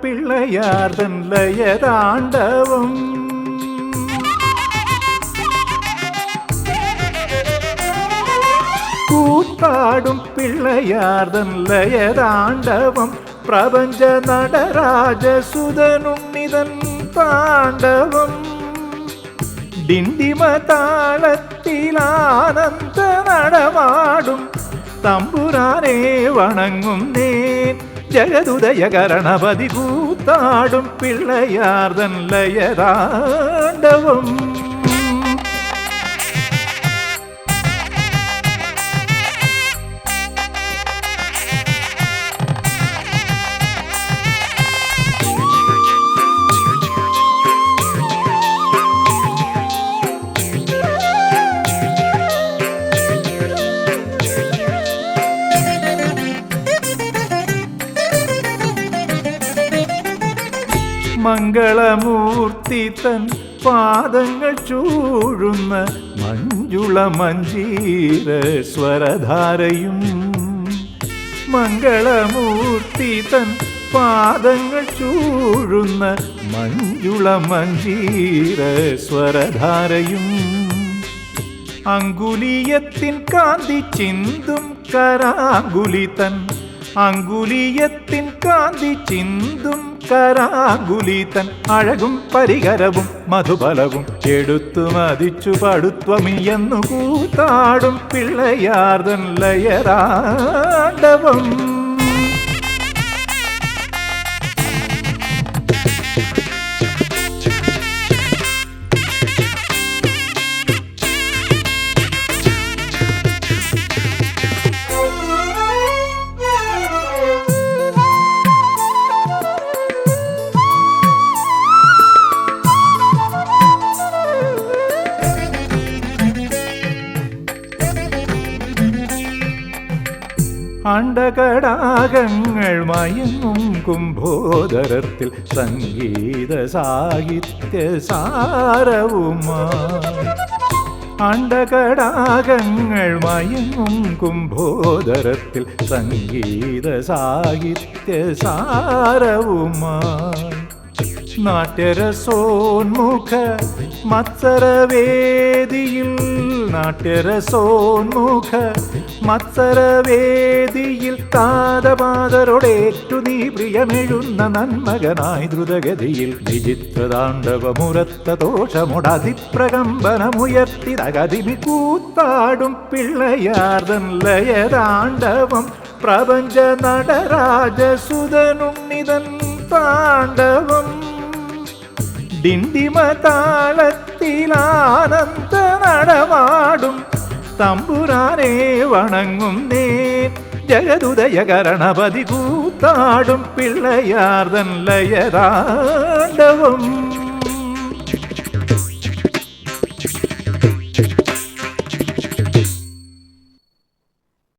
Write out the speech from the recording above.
പിള്ളയാർതൻ ലയതാണ്ഡവം. കൂത്താടും പിള്ളയാർതൻ ലയതാണ്ഡവം. പ്രപഞ്ച നടരാജസുതനുണ്ണിതൻ താണ്ഡവം. ഡിണ്ടിമ താളത്തിലാനന്ദ നടമാടും തമ്പുരാനെ വണങ്ങുന്നേൻ. ജഗതുദയ ഗണപതി കൂത്താടും പിള്ളയാർതൻ ലയതാണ്ഡവം. മംഗളമൂർത്തി തൻ പാദങ്ങൾ ചൂഴുന്ന മഞ്ജുള മഞ്ജീര സ്വരധാരയും. മംഗളമൂർത്തി തൻ പാദങ്ങൾ ചൂഴുന്ന മഞ്ജുള മഞ്ജീര സ്വരധാരയും. അങ്കുലീയത്തിൻ കാന്തി ചിന്തും കരാങ്കുലിതൻ. അങ്കുലീയത്തിൻ കാന്തി ചിന്തും കരാങ്കുലിതൻ. അഴകും പരികരവും മധുബലവും എടുത്തു മതിച്ചു പടുത്വമിയെന്നു കൂത്താടും പിള്ളയാർതൻ ലയതാണ്ഡവം. അണ്ടകടാകങ്ങൾ മയങ്ങും കുംഭോദരത്തിൽ സംഗീത സാഹിത്യ സാരവുമായി. അണ്ടകടാകങ്ങൾ മയങ്ങും കുംഭോദരത്തിൽ സംഗീത സാഹിത്യ സാരവുമായി. നാട്യരസോന്മുഖ മത്സരവേദിയിൽ. നാട്യരസോന്മുഖ മത്സരവേദിയിൽ താതപാതരോടേറ്റു നീ പ്രിയമെഴുന്ന നന്മകനായി ദ്രുതഗതിയിൽ. വിചിത്രതാണ്ഡവമുരത്ത ദോഷമുടതിപ്രകമ്പനമുയർത്തി തകതിമി കൂത്താടും പിള്ളയാർതൻ ലയതാണ്ഡവം. പ്രപഞ്ച നടരാജസുതനുണ്ണിതൻ താണ്ഡവം. ഡിണ്ടിമ താളത്തിലാനന്ദ നടമാടും തമ്പുരാനെ വണങ്ങുന്നേൻ. ജഗതുദയ ഗണപതി കൂത്താടും പിള്ളയാർതൻ ലയതാണ്ഡവം.